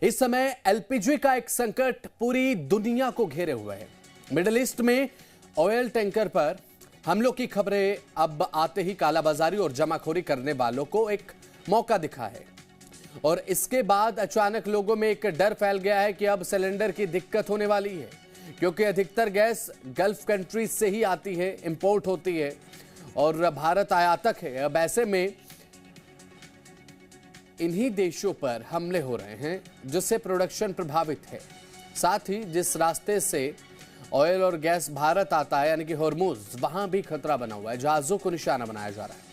इस समय एलपीजी का एक संकट पूरी दुनिया को घेरे हुए है। मिडिल ईस्ट में ऑयल टैंकर पर हमलों की खबरें अब आते ही कालाबाजारी और जमाखोरी करने वालों को एक मौका दिखा है और इसके बाद अचानक लोगों में एक डर फैल गया है कि अब सिलेंडर की दिक्कत होने वाली है, क्योंकि अधिकतर गैस गल्फ कंट्रीज से ही आती है, इंपोर्ट होती है और भारत आयातक है। अब ऐसे में इन्हीं देशों पर हमले हो रहे हैं जिससे प्रोडक्शन प्रभावित है। साथ ही जिस रास्ते से ऑयल और गैस भारत आता है यानी कि हॉर्मुज, वहां भी खतरा बना हुआ है, जहाजों को निशाना बनाया जा रहा है।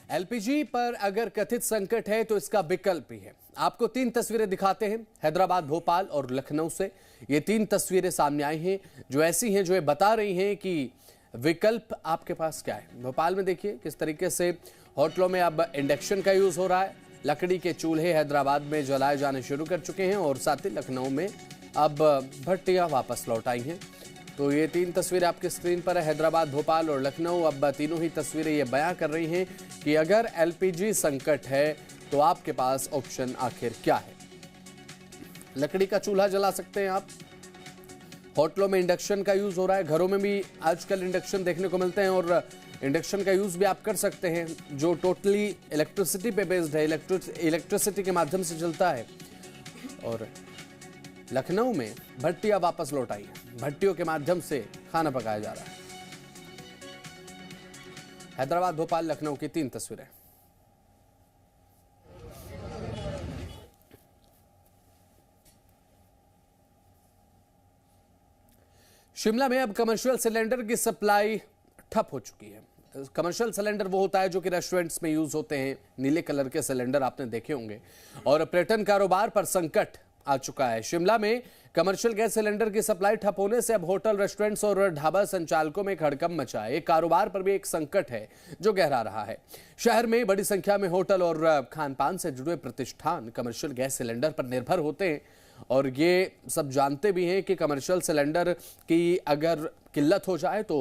एलपीजी पर अगर कथित संकट है तो इसका विकल्प भी है। आपको 3 तस्वीरें दिखाते हैं हैदराबाद, भोपाल और लखनऊ से। ये 3 तस्वीरें सामने आई हैं जो ऐसी हैं जो ये बता रही हैं कि विकल्प आपके पास क्या है। भोपाल में देखिए किस तरीके से होटलों में अब इंडक्शन का यूज हो रहा है। लकड़ी के चूल्हे हैदराबाद में जलाए जाने शुरू कर चुके हैं और साथ ही लखनऊ में अब भट्टियां वापस लौट आई हैं। तो ये 3 तस्वीरें आपकी स्क्रीन पर है, हैदराबाद, भोपाल और लखनऊ। अब तीनों ही तस्वीरें ये बयां कर रही हैं कि अगर एलपीजी संकट है तो आपके पास ऑप्शन आखिर क्या है। लकड़ी का चूल्हा जला सकते हैं आप, होटलों में इंडक्शन का यूज हो रहा है, घरों में भी आजकल इंडक्शन देखने को मिलते हैं और इंडक्शन का यूज भी आप कर सकते हैं जो टोटली इलेक्ट्रिसिटी पे बेस्ड है, इलेक्ट्रिसिटी के माध्यम से चलता है। और लखनऊ में भट्टियां वापस लौट आई है, भट्टियों के माध्यम से खाना पकाया जा रहा है। हैदराबाद, भोपाल, लखनऊ की 3 तस्वीरें। शिमला में अब कमर्शियल सिलेंडर की सप्लाई ठप हो चुकी है। कमर्शियल सिलेंडर वो होता है जो कि रेस्टोरेंट्स में यूज होते हैं, नीले कलर के सिलेंडर आपने देखे होंगे। और पर्यटन कारोबार पर संकट आ चुका है। शिमला में कमर्शियल गैस सिलेंडर की सप्लाई ठप होने से अब होटल, रेस्टोरेंट्स और ढाबा संचालकों में हड़कंप मचा है। कारोबार पर भी एक संकट है जो गहरा रहा है। शहर में बड़ी संख्या में होटल और खान पान से जुड़े प्रतिष्ठान कमर्शियल गैस सिलेंडर पर निर्भर होते हैं और ये सब जानते भी हैं कि कमर्शियल सिलेंडर की अगर किल्लत हो जाए तो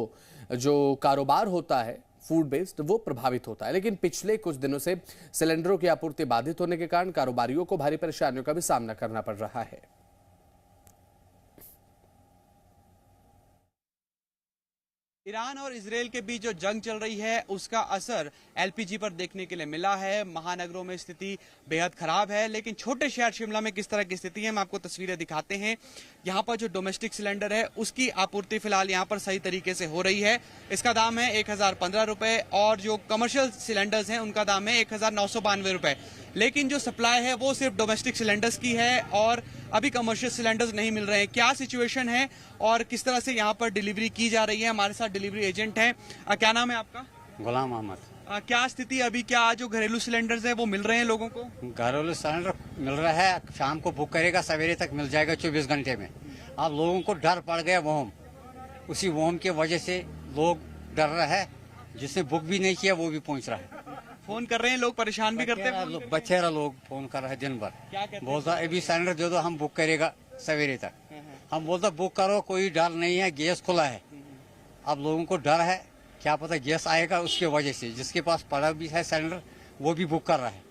जो कारोबार होता है फूड बेस्ड वो प्रभावित होता है। लेकिन पिछले कुछ दिनों से सिलेंडरों की आपूर्ति बाधित होने के कारण कारोबारियों को भारी परेशानियों का भी सामना करना पड़ रहा है। ईरान और इजरायल के बीच जो जंग चल रही है उसका असर एलपीजी पर देखने के लिए मिला है। महानगरों में स्थिति बेहद खराब है, लेकिन छोटे शहर शिमला में किस तरह की स्थिति है हम आपको तस्वीरें दिखाते हैं। यहाँ पर जो डोमेस्टिक सिलेंडर है उसकी आपूर्ति फिलहाल यहाँ पर सही तरीके से हो रही है। इसका दाम है 1015 रुपए और जो कमर्शियल सिलेंडर्स हैं उनका दाम है 1992 रुपए। लेकिन जो सप्लाई है वो सिर्फ डोमेस्टिक सिलेंडर्स की है और अभी कमर्शियल सिलेंडर्स नहीं मिल रहे हैं। क्या सिचुएशन है और किस तरह से यहाँ पर डिलीवरी की जा रही है? हमारे साथ डिलीवरी एजेंट हैं। क्या नाम है आपका? गुलाम अहमद। क्या स्थिति अभी, क्या जो घरेलू सिलेंडर्स हैं वो मिल रहे हैं लोगों को? घरेलू सिलेंडर मिल रहा है, शाम को बुक करेगा सवेरे तक मिल जाएगा 24 घंटे में। अब लोगों को डर पड़ गया वोम, उसी वोम की वजह से लोग डर रहे हैं। जिसने बुक भी नहीं किया वो भी पहुँच रहा है। फोन कर रहे हैं लोग, परेशान भी करते हैं। बच्चेरा लोग फोन कर रहे हैं दिन भर, बोलता अभी सिलेंडर दे दो, हम बुक करेगा सवेरे तक। हम बोलता बुक करो, कोई डर नहीं है, गैस खुला है। अब लोगों को डर है, क्या पता गैस आएगा, उसके वजह से जिसके पास पड़ा भी है सिलेंडर वो भी बुक कर रहा है।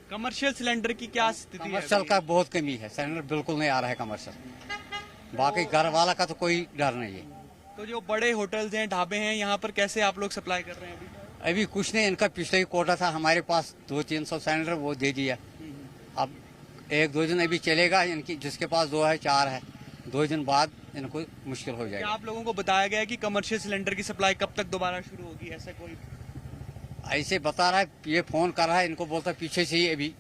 कमर्शियल सिलेंडर की क्या स्थिति है? कमर्शियल का बहुत कमी है, सिलेंडर बिल्कुल नहीं आ रहा है कमर्शियल। बाकी घर वाला का तो कोई डर नहीं है। तो जो बड़े होटल्स हैं, ढाबे हैं, यहाँ पर कैसे आप लोग सप्लाई कर रहे हैं? अभी कुछ नहीं, इनका पिछले ही कोटा था हमारे पास 200-300 सिलेंडर वो दे दिया। अब 1-2 दिन अभी चलेगा, इनकी जिसके पास 2 है 4 है, 2 दिन बाद इनको मुश्किल हो जाएगी। आप लोगों को बताया गया है कि कमर्शियल सिलेंडर की सप्लाई कब तक दोबारा शुरू होगी? ऐसा कोई ऐसे बता रहा है, ये फोन कर रहा है, इनको बोलता पीछे से ही अभी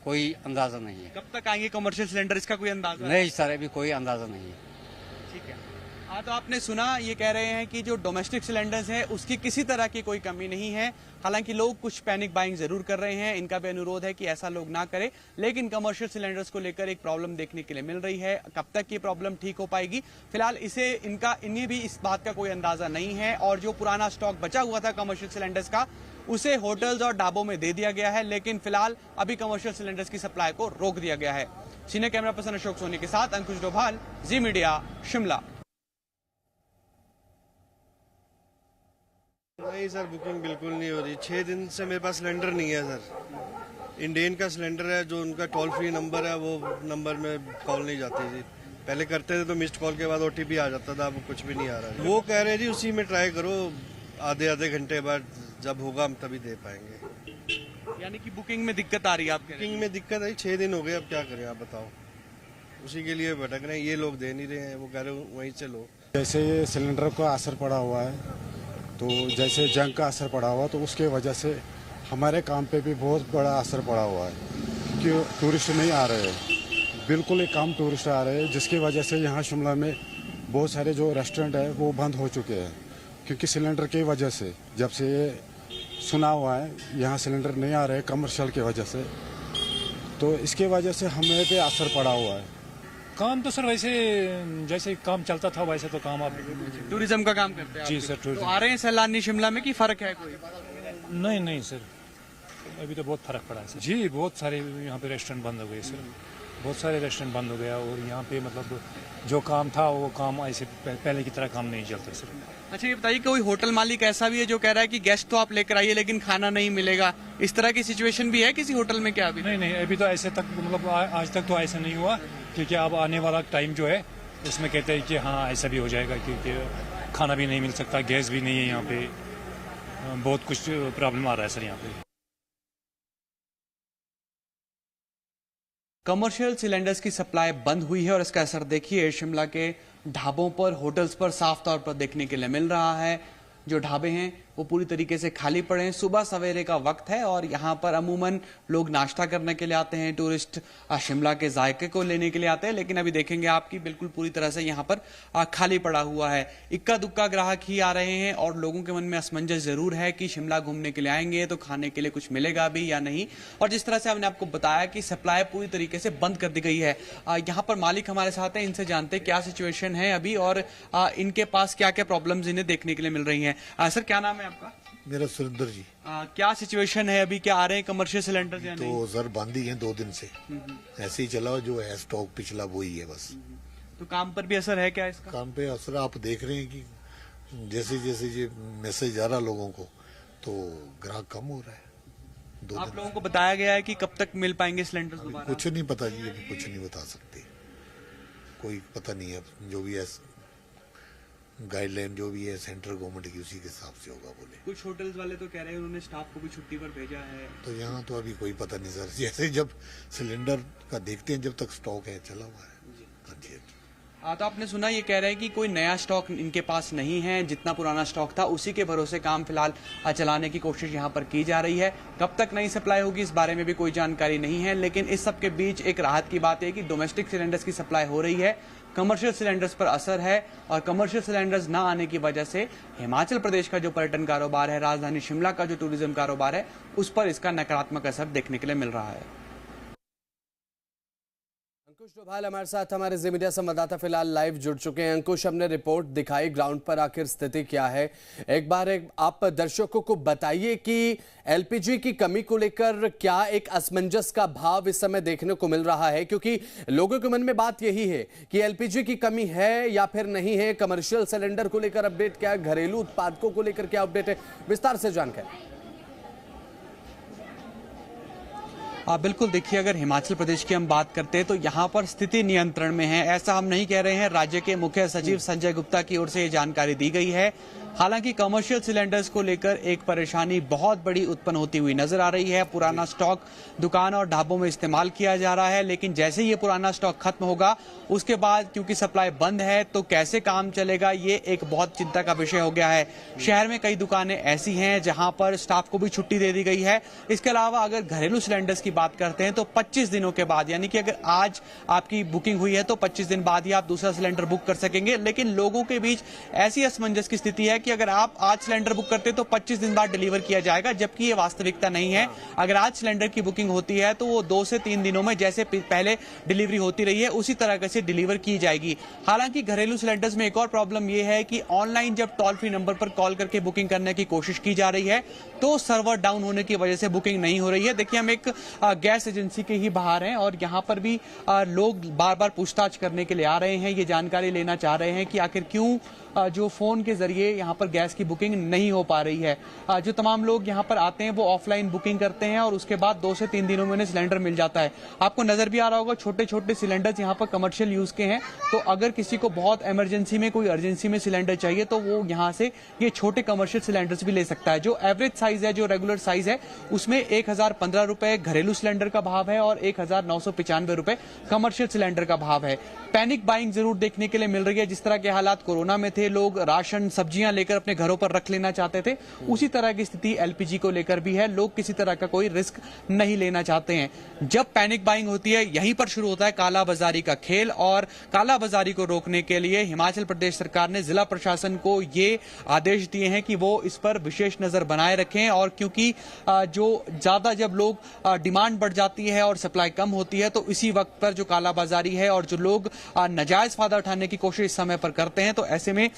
कोई अंदाजा नहीं है। कब तक आएंगे कमर्शियल सिलेंडर, इसका कोई अंदाजा नहीं सर, अभी कोई अंदाजा नहीं है। ठीक है। हाँ, तो आपने सुना, ये कह रहे हैं कि जो डोमेस्टिक सिलेंडर्स हैं उसकी किसी तरह की कोई कमी नहीं है। हालांकि लोग कुछ पैनिक बाइंग जरूर कर रहे हैं, इनका भी अनुरोध है कि ऐसा लोग ना करें। लेकिन कमर्शियल सिलेंडर्स को लेकर एक प्रॉब्लम देखने के लिए मिल रही है। कब तक ये प्रॉब्लम ठीक हो पाएगी, फिलहाल इन्हें भी इस बात का कोई अंदाजा नहीं है। और जो पुराना स्टॉक बचा हुआ था कमर्शियल सिलेंडर्स का, उसे होटल्स और ढाबों में दे दिया गया है। लेकिन फिलहाल अभी कमर्शियल सिलेंडर्स की सप्लाई को रोक दिया गया है। Senior camera person Ashok Soni के साथ अंकुश डोभाल, जी मीडिया, शिमला। नहीं सर, बुकिंग बिल्कुल नहीं हो रही। 6 दिन से मेरे पास सिलेंडर नहीं है सर। इंडियन का सिलेंडर है, जो उनका टोल फ्री नंबर है वो नंबर में कॉल नहीं जाती थी। पहले करते थे तो मिस्ड कॉल के बाद OTP आ जाता था, अब कुछ भी नहीं आ रहा है। वो कह रहे जी उसी में ट्राई करो, आधे घंटे बाद जब होगा हम तभी दे पाएंगे। यानी कि बुकिंग में दिक्कत आ रही है आपके? बुकिंग में दिक्कत आई, 6 दिन हो गए, अब क्या करें आप बताओ। उसी के लिए भटक रहे हैं, ये लोग दे नहीं रहे हैं, वो कह रहे वहीं से लो। जैसे ये सिलेंडर का असर पड़ा हुआ है, तो जैसे जंग का असर पड़ा हुआ, तो उसके वजह से हमारे काम पे भी बहुत बड़ा असर पड़ा हुआ है कि टूरिस्ट नहीं आ रहे हैं, बिल्कुल ही कम टूरिस्ट आ रहे हैं, जिसकी वजह से यहाँ शिमला में बहुत सारे जो रेस्टोरेंट है वो बंद हो चुके हैं, क्योंकि सिलेंडर की वजह से। जब से ये सुना हुआ है यहाँ सिलेंडर नहीं आ रहे कमर्शियल की वजह से, तो इसके वजह से हमें पे असर पड़ा हुआ है। काम तो सर वैसे जैसे काम चलता था वैसे तो काम आप टूरिज्म का काम करते हैं जी आप? Sir, tourism. तो आ रहे हैं सैलानी शिमला में, कि फर्क है कोई? नहीं सर, अभी तो बहुत फर्क पड़ा है सर जी। बहुत सारे यहाँ पे रेस्टोरेंट बंद हो गए सर, बहुत सारे रेस्टोरेंट बंद हो गया, और यहाँ पे मतलब जो काम था वो काम ऐसे पहले की तरह काम नहीं चलता सर। अच्छा ये बताइए, कोई होटल मालिक ऐसा भी है जो कह रहा है कि गेस्ट तो आप लेकर आइए लेकिन खाना नहीं मिलेगा, इस तरह की सिचुएशन भी है किसी होटल में क्या अभी? नहीं, अभी तो ऐसे तक मतलब आज तक तो ऐसा नहीं हुआ, क्योंकि अब आने वाला टाइम जो है उसमें कहते हैं कि हाँ ऐसा भी हो जाएगा, क्योंकि खाना भी नहीं मिल सकता, गैस भी नहीं है यहाँ पे, बहुत कुछ प्रॉब्लम आ रहा है सर यहाँ पे। कमर्शियल सिलेंडर्स की सप्लाई बंद हुई है और इसका असर देखिए शिमला के ढाबों पर, होटल्स पर साफ तौर पर देखने के लिए मिल रहा है। जो ढाबे हैं वो पूरी तरीके से खाली पड़े हैं। सुबह सवेरे का वक्त है और यहाँ पर अमूमन लोग नाश्ता करने के लिए आते हैं, टूरिस्ट शिमला के जायके को लेने के लिए आते हैं, लेकिन अभी देखेंगे आपकी बिल्कुल पूरी तरह से यहाँ पर खाली पड़ा हुआ है। इक्का दुक्का ग्राहक ही आ रहे हैं और लोगों के मन में असमंजस जरूर है कि शिमला घूमने के लिए आएंगे तो खाने के लिए कुछ मिलेगा भी या नहीं। और जिस तरह से हमने आपको बताया कि सप्लाई पूरी तरीके से बंद कर दी गई है। यहाँ पर मालिक हमारे साथ हैं, इनसे जानते हैं क्या सिचुएशन है अभी और इनके पास क्या क्या प्रॉब्लम्स इन्हें देखने के लिए मिल रही हैं। सर क्या नाम है आपका? मेरा सुरेंद्र जी। क्या सिचुएशन है अभी, क्या आ रहे हैं कमर्शियल सिलेंडर या नहीं? तो सर बंद ही है 2 दिन से, ऐसे ही चला, जो है स्टॉक पिछला वो ही है बस। तो काम पर भी असर है क्या इसका? काम पे असर आप देख रहे हैं कि जैसे जैसे ये मैसेज आ रहा लोगों को, तो ग्राहक कम हो रहा है। आप लोगों को बताया गया है कि कब तक मिल पाएंगे सिलेंडर दोबारा? कुछ नहीं पता जी, अभी कुछ नहीं बता सकते, कोई पता नहीं है। जो भी है गाइडलाइन जो भी है सेंट्रल गवर्नमेंट की, उसी के हिसाब से होगा बोले। कुछ होटल्स वाले तो कह रहे हैं उन्होंने स्टाफ को भी छुट्टी पर भेजा है। तो यहाँ तो अभी कोई पता नहीं सर, जैसे जब सिलेंडर का देखते हैं, जब तक स्टॉक है चला हुआ है। तो आपने सुना ये कह रहे हैं कि कोई नया स्टॉक इनके पास नहीं है, जितना पुराना स्टॉक था उसी के भरोसे काम फिलहाल चलाने की कोशिश यहाँ पर की जा रही है। कब तक नई सप्लाई होगी इस बारे में भी कोई जानकारी नहीं है, लेकिन इस सब के बीच एक राहत की बात है कि डोमेस्टिक सिलेंडर्स की सप्लाई हो रही है, कमर्शियल सिलेंडर्स पर असर है और कमर्शियल सिलेंडर्स ना आने की वजह से हिमाचल प्रदेश का जो पर्यटन कारोबार है, राजधानी शिमला का जो टूरिज्म कारोबार है, उस पर इसका नकारात्मक असर देखने के लिए मिल रहा है। अंकुश डोभाल हमारे साथ, हमारे जी मीडिया संवाददाता फिलहाल लाइव जुड़ चुके हैं। अंकुश, हमने रिपोर्ट दिखाई, ग्राउंड पर आखिर स्थिति क्या है, एक बार आप दर्शकों को बताइए कि एलपीजी की कमी को लेकर क्या एक असमंजस का भाव इस समय देखने को मिल रहा है, क्योंकि लोगों के मन में बात यही है कि एलपीजी की कमी है या फिर नहीं है। कमर्शियल सिलेंडर को लेकर अपडेट क्या है, घरेलू उत्पादकों को लेकर क्या अपडेट है, विस्तार से जानकारी। बिल्कुल, देखिए अगर हिमाचल प्रदेश की हम बात करते हैं तो यहाँ पर स्थिति नियंत्रण में है, ऐसा हम नहीं कह रहे हैं। राज्य के मुख्य सचिव संजय गुप्ता की ओर से ये जानकारी दी गई है। हालांकि कमर्शियल सिलेंडर्स को लेकर एक परेशानी बहुत बड़ी उत्पन्न होती हुई नजर आ रही है। पुराना स्टॉक दुकान और ढाबों में इस्तेमाल किया जा रहा है, लेकिन जैसे ये पुराना स्टॉक खत्म होगा उसके बाद क्योंकि सप्लाई बंद है तो कैसे काम चलेगा, ये एक बहुत चिंता का विषय हो गया है। शहर में कई दुकानें ऐसी हैं जहां पर स्टाफ को भी छुट्टी दे दी गई है। इसके अलावा अगर घरेलू सिलेंडर्स की बात करते हैं तो 25 दिनों के बाद, यानी कि अगर आज आपकी बुकिंग हुई है तो 25 दिन बाद ही आप दूसरा सिलेंडर बुक कर सकेंगे। लेकिन लोगों के बीच ऐसी असमंजस की स्थिति है कि अगर आप आज सिलेंडर बुक करते तो 25 दिन बाद डिलीवर किया जाएगा, जबकि ये वास्तविकता नहीं है। अगर आज सिलेंडर की बुकिंग होती है तो वो 2 से 3 दिनों में जैसे पहले डिलीवरी होती रही है उसी तरह से डिलीवर की जाएगी। हालांकि घरेलू सिलेंडर्स में एक और प्रॉब्लम ये है कि ऑनलाइन जब टोल फ्री नंबर पर कॉल करके बुकिंग करने की कोशिश की जा रही है तो सर्वर डाउन होने की वजह से बुकिंग नहीं हो रही है। देखिए हम एक गैस एजेंसी के ही बाहर हैं और यहाँ पर भी लोग बार बार पूछताछ करने के लिए आ रहे हैं, ये जानकारी लेना चाह रहे हैं कि आखिर क्यों जो फोन के जरिए यहाँ यहाँ पर गैस की बुकिंग नहीं हो पा रही है। जो तमाम लोग यहाँ पर आते हैं वो ऑफलाइन बुकिंग करते हैं और उसके बाद 2 से 3 दिनों में उन्हें सिलेंडर मिल जाता है। आपको नजर भी आ रहा होगा छोटे छोटे सिलेंडर्स यहाँ पर कमर्शियल यूज के हैं, तो अगर किसी को बहुत इमरजेंसी में कोई अर्जेंसी में सिलेंडर चाहिए तो वो यहाँ से ये छोटे कमर्शियल सिलेंडर्स भी ले सकता है। जो एवरेज साइज है, जो रेगुलर साइज है, उसमें 1015 रुपए घरेलू सिलेंडर का भाव है और 1995 रुपए कमर्शियल सिलेंडर का भाव है। पैनिक बाइंग जरूर देखने के लिए मिल रही है। जिस तरह के हालात कोरोना में थे, लोग राशन सब्जियां लेकर अपने घरों पर रख लेना चाहते थे, उसी तरह की स्थिति एलपीजी को लेकर भी है। लोग किसी तरह का कोई रिस्क नहीं लेना चाहते हैं। जब पैनिक बाइंग होती है, यहीं पर शुरू होता है कालाबाजारी का खेल, और कालाबाजारी को रोकने के लिए हिमाचल प्रदेश सरकार ने जिला प्रशासन को ये आदेश दिए हैं कि वो इस पर विशेष नजर बनाए रखें। और क्योंकि जो ज्यादा जब लोग डिमांड बढ़ जाती है और सप्लाई कम होती है, तो इसी वक्त पर जो कालाबाजारी है और जो लोग नाजायज फायदा उठाने की कोशिश इस समय पर करते हैं, तो ऐसे में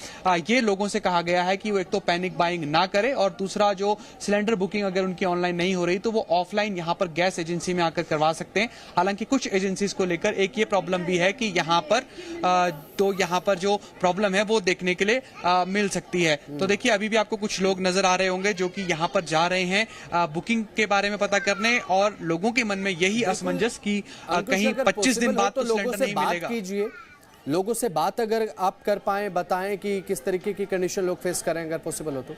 ये लोगों से कहा गया है कि वो एक तो पैनिक बाइंग ना करे, और दूसरा जो सिलेंडर बुकिंग अगर उनकी ऑनलाइन नहीं हो रही तो वो ऑफलाइन यहां पर गैस एजेंसी में आकर करवा सकते हैं। हालांकि कुछ एजेंसीज को लेकर एक ये प्रॉब्लम भी है कि यहां पर जो प्रॉब्लम है वो देखने के लिए मिल सकती है। तो देखिए, अभी भी आपको कुछ लोग नजर आ रहे होंगे जो कि यहां पर जा रहे हैं बुकिंग के बारे में पता करने, और लोगों के मन में यही असमंजस कि कहीं 25 दिन बाद तो सिलेंडर नहीं मिलेगा। कीजिए, लोगों से बात अगर आप कर पाए, बताएं कि किस तरीके की कंडीशन लोग फेस करें, अगर पॉसिबल हो तो।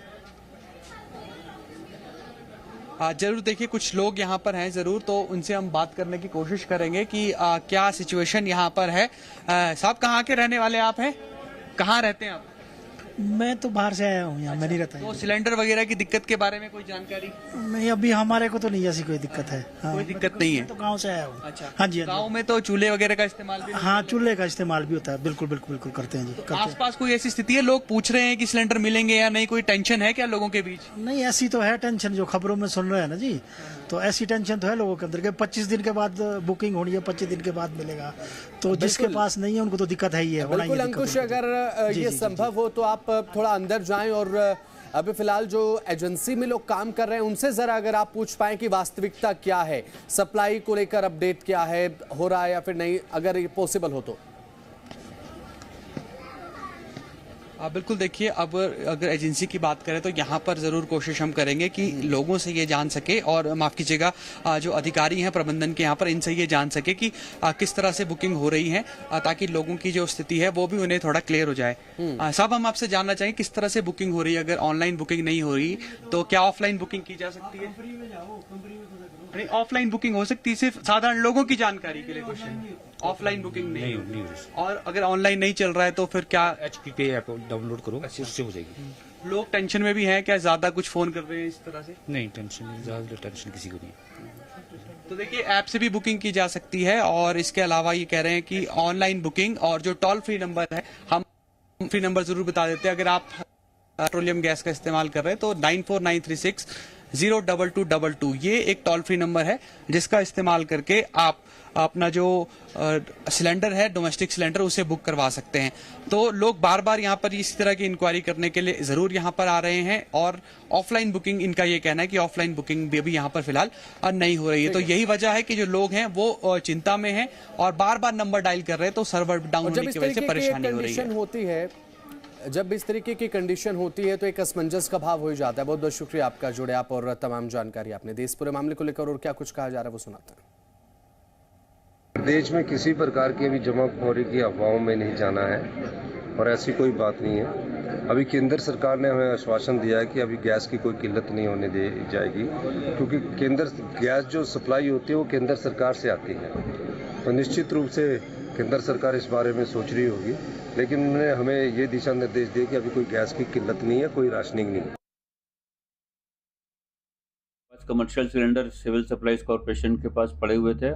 जरूर, देखिए कुछ लोग यहाँ पर हैं जरूर, तो उनसे हम बात करने की कोशिश करेंगे कि क्या सिचुएशन यहाँ पर है। साहब, कहाँ के रहने वाले आप हैं? कहाँ रहते हैं आप? मैं तो बाहर से आया हूँ, यहाँ मैं नहीं रहता। तो सिलेंडर वगैरह की दिक्कत के बारे में कोई जानकारी? नहीं, अभी हमारे को तो नहीं ऐसी कोई दिक्कत है। हाँ, कोई दिक्कत नहीं है। तो गांव से आया हूँ। अच्छा, हाँ जी। गांव में तो चूल्हे वगैरह का इस्तेमाल भी? हाँ, चूल्हे का इस्तेमाल भी होता है। बिल्कुल बिल्कुल बिल्कुल करते हैं जी। तो आसपास कोई ऐसी स्थिति है, लोग पूछ रहे हैं कि सिलेंडर मिलेंगे या नहीं? कोई टेंशन है क्या लोगों के बीच? नहीं, ऐसी तो है टेंशन, जो खबरों में सुन रहे हैं ना जी, तो ऐसी टेंशन तो है लोगों के अंदर के 25 दिन के बाद बुकिंग होनी है, 25 दिन के बाद मिलेगा। तो जिसके पास नहीं है उनको तो दिक्कत है ही है। बिल्कुल अंकुश, अगर ये संभव हो तो आप थोड़ा अंदर जाएं और अभी फिलहाल जो एजेंसी में लोग काम कर रहे हैं उनसे जरा अगर आप पूछ पाएं कि वास्तविकता क्या है, सप्लाई को लेकर अपडेट क्या है, हो रहा है या फिर नहीं, अगर ये पॉसिबल हो तो। बिल्कुल, देखिए, अब अगर एजेंसी की बात करें तो यहाँ पर ज़रूर कोशिश हम करेंगे कि लोगों से ये जान सके, और माफ़ कीजिएगा जो अधिकारी हैं प्रबंधन के यहाँ पर, इनसे ये जान सके कि किस तरह से बुकिंग हो रही है, ताकि लोगों की जो स्थिति है वो भी उन्हें थोड़ा क्लियर हो जाए। साहब, हम आपसे जानना चाहिए किस तरह से बुकिंग हो रही है? अगर ऑनलाइन बुकिंग नहीं हो रही तो क्या ऑफलाइन बुकिंग की जा सकती है? नहीं, ऑफलाइन बुकिंग हो सकती है, सिर्फ साधारण लोगों की जानकारी के लिए क्वेश्चन। ऑफलाइन बुकिंग नहीं होगी, और अगर ऑनलाइन नहीं चल रहा है तो फिर क्या? HPPay ऐप डाउनलोड करो, उससे हो जाएगी। लोग टेंशन में भी हैं क्या? ज्यादा कुछ फोन कर रहे हैं इस तरह से? नहीं, टेंशन नहीं, ज्यादा टेंशन किसी को नहीं। तो देखिए, ऐप से भी बुकिंग की जा सकती है, और इसके अलावा ये कह रहे हैं कि ऑनलाइन बुकिंग, और जो टोल फ्री नंबर है, हम फ्री नंबर जरूर बता देते हैं। अगर आप पेट्रोलियम गैस का इस्तेमाल कर रहे हैं तो 9493602222, ये एक टोल फ्री नंबर है जिसका इस्तेमाल करके आप अपना जो सिलेंडर है, डोमेस्टिक सिलेंडर, उसे बुक करवा सकते हैं। तो लोग बार बार यहाँ पर इसी तरह की इंक्वायरी करने के लिए जरूर यहाँ पर आ रहे हैं, और ऑफलाइन बुकिंग, इनका ये कहना है कि ऑफलाइन बुकिंग भी अभी यहाँ पर फिलहाल नहीं हो रही है। तो यही वजह है कि जो लोग हैं वो चिंता में हैं और बार बार नंबर डायल कर रहे हैं, तो सर्वर डाउन होने की वजह से परेशानी हो रही है। जब इस तरीके की कंडीशन होती है तो एक असमंजस का भाव हो ही जाता है। बहुत बहुत शुक्रिया आपका, जुड़े आप और तमाम जानकारी आपने दी। इस पूरे मामले को लेकर और क्या कुछ कहा जा रहा है वो सुनाते हैं। प्रदेश में किसी प्रकार की अभी जमाखोरी की अफवाहों में नहीं जाना है, और ऐसी कोई बात नहीं है। अभी केंद्र सरकार ने हमें आश्वासन दिया है कि अभी गैस की कोई किल्लत नहीं होने दी जाएगी, क्योंकि केंद्र गैस जो सप्लाई होती है वो केंद्र सरकार से आती है। तो निश्चित रूप से केंद्र सरकार इस बारे में सोच रही होगी, लेकिन उन्होंने हमें ये दिशा निर्देश दिए कि अभी कोई गैस की किल्लत नहीं है, कोई राशनिंग नहीं है। Commercial cylinder civil supplies corporation के पास पड़े हुए थे,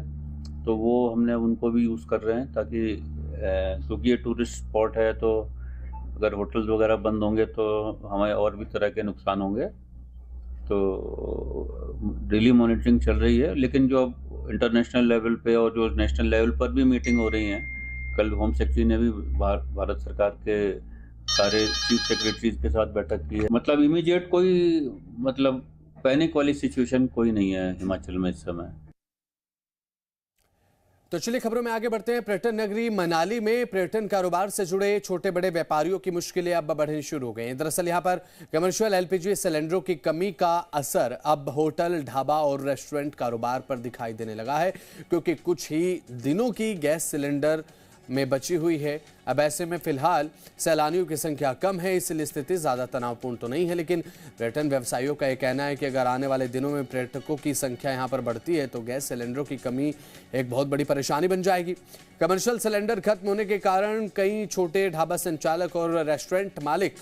तो वो हमने उनको भी यूज़ कर रहे हैं, ताकि क्योंकि ये टूरिस्ट स्पॉट है, तो अगर होटल्स वगैरह बंद होंगे तो हमें और भी तरह के नुकसान होंगे। तो डेली मॉनिटरिंग चल रही है, लेकिन जो इंटरनेशनल लेवल पे और जो नेशनल लेवल पर भी मीटिंग हो रही है, कल होम सेक्रेटरी ने भी भारत सरकार के सारे चीफ सेक्रेटरीज के साथ बैठक की है। मतलब इमीडिएट कोई पैनिक वाली सिचुएशन कोई नहीं है हिमाचल में इस समय। तो चलिए खबरों में आगे बढ़ते हैं। पर्यटन नगरी मनाली में पर्यटन कारोबार से जुड़े छोटे बड़े व्यापारियों की मुश्किलें अब बढ़नी शुरू हो गई हैं। दरअसल यहां पर कमर्शियल एलपीजी सिलेंडरों की कमी का असर अब होटल, ढाबा और रेस्टोरेंट कारोबार पर दिखाई देने लगा है, क्योंकि कुछ ही दिनों की गैस सिलेंडर में बची हुई है। अब ऐसे में फिलहाल सैलानियों की संख्या कम है, इसलिए स्थिति ज़्यादा तनावपूर्ण तो नहीं है, लेकिन पर्यटन व्यवसायियों का यह कहना है कि अगर आने वाले दिनों में पर्यटकों की संख्या यहां पर बढ़ती है तो गैस सिलेंडरों की कमी एक बहुत बड़ी परेशानी बन जाएगी। कमर्शियल सिलेंडर खत्म होने के कारण कई छोटे ढाबा संचालक और रेस्टोरेंट मालिक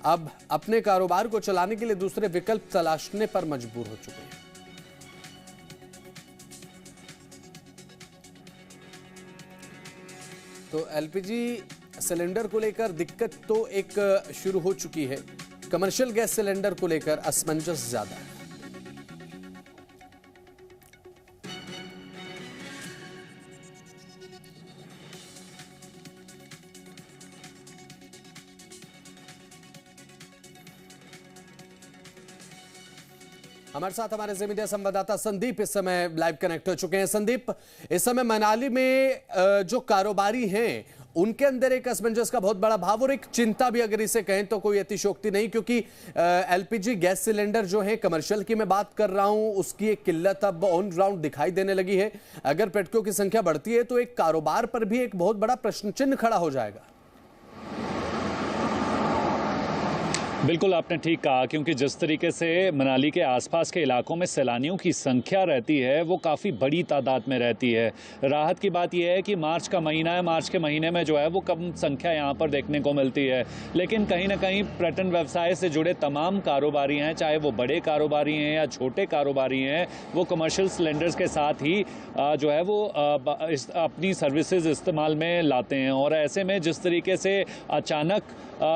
अब अपने कारोबार को चलाने के लिए दूसरे विकल्प तलाशने पर मजबूर हो चुके हैं। तो एलपीजी सिलेंडर को लेकर दिक्कत तो एक शुरू हो चुकी है, कमर्शियल गैस सिलेंडर को लेकर असमंजस ज्यादा है। हमारे साथ हमारे ज़ी मीडिया संवाददाता संदीप इस समय लाइव कनेक्ट हो चुके हैं। संदीप, इस समय मनाली में जो कारोबारी हैं उनके अंदर एक असमंजस का बहुत बड़ा भाव और एक चिंता भी, अगर इसे कहें तो कोई अतिशयोक्ति नहीं, क्योंकि एलपीजी गैस सिलेंडर जो है कमर्शियल की मैं बात कर रहा हूं, उसकी एक किल्लत अब ऑन ग्राउंड दिखाई देने लगी है। अगर पर्यटकों की संख्या बढ़ती है तो एक कारोबार पर भी एक बहुत बड़ा प्रश्न चिन्ह खड़ा हो जाएगा। बिल्कुल आपने ठीक कहा, क्योंकि जिस तरीके से मनाली के आसपास के इलाकों में सैलानियों की संख्या रहती है वो काफ़ी बड़ी तादाद में रहती है। राहत की बात यह है कि मार्च का महीना है, मार्च के महीने में जो है वो कम संख्या यहाँ पर देखने को मिलती है, लेकिन कहीं ना कहीं पर्यटन व्यवसाय से जुड़े तमाम कारोबारी हैं, चाहे वो बड़े कारोबारी हैं या छोटे कारोबारी हैं, वो कमर्शियल सिलेंडर्स के साथ ही जो है वो अपनी सर्विसेज इस्तेमाल में लाते हैं। और ऐसे में जिस तरीके से अचानक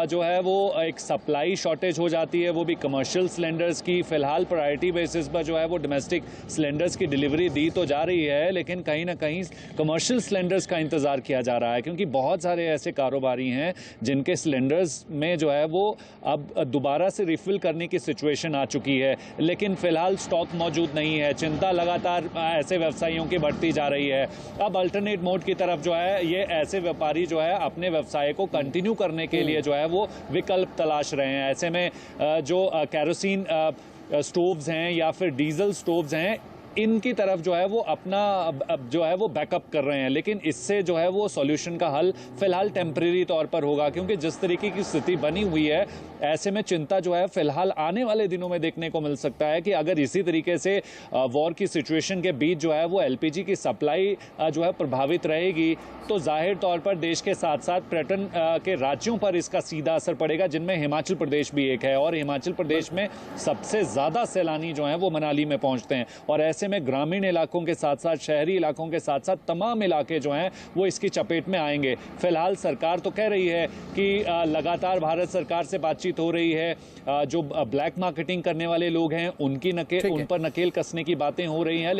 जो है वो एक सप्लाई शॉर्टेज हो जाती है, वो भी कमर्शियल सिलेंडर्स की, फिलहाल प्रायोरिटी बेसिस पर जो है वो डोमेस्टिक सिलेंडर्स की डिलीवरी दी तो जा रही है, लेकिन कहीं ना कहीं कमर्शियल सिलेंडर्स का इंतज़ार किया जा रहा है, क्योंकि बहुत सारे ऐसे कारोबारी हैं जिनके सिलेंडर्स में जो है वो अब दोबारा से रिफ़िल करने की सिचुएशन आ चुकी है, लेकिन फ़िलहाल स्टॉक मौजूद नहीं है। चिंता लगातार ऐसे व्यवसायियों की बढ़ती जा रही है। अब अल्टरनेट मोड की तरफ जो है ये ऐसे व्यापारी जो है अपने व्यवसाय को कंटिन्यू करने के लिए जो है वो विकल्प तलाश रहे हैं। ऐसे में जो कैरोसिन स्टोव्स हैं या फिर डीजल स्टोव्स हैं, इनकी तरफ जो है वो अपना जो है वो बैकअप कर रहे हैं, लेकिन इससे जो है वो सॉल्यूशन का हल फिलहाल टेम्परेरी तौर पर होगा, क्योंकि जिस तरीके की स्थिति बनी हुई है ऐसे में चिंता जो है फिलहाल आने वाले दिनों में देखने को मिल सकता है कि अगर इसी तरीके से वॉर की सिचुएशन के बीच जो है वो एलपीजी की सप्लाई जो है प्रभावित रहेगी, तो जाहिर तौर पर देश के साथ साथ पर्यटन के राज्यों पर इसका सीधा असर पड़ेगा, जिनमें हिमाचल प्रदेश भी एक है। और हिमाचल प्रदेश में सबसे ज़्यादा सैलानी जो हैं वो मनाली में पहुंचते हैं, और ऐसे में ग्रामीण इलाकों के साथ साथ शहरी इलाकों के साथ साथ तमाम इलाके जो हैं वो इसकी चपेट में आएंगे। फिलहाल सरकार तो कह रही है कि लगातार भारत सरकार से बातचीत हो रही है, जो ब्लैक मार्केटिंग करने वाले लोग हैं उन पर नकेल कसने की बातें हो रही हैं।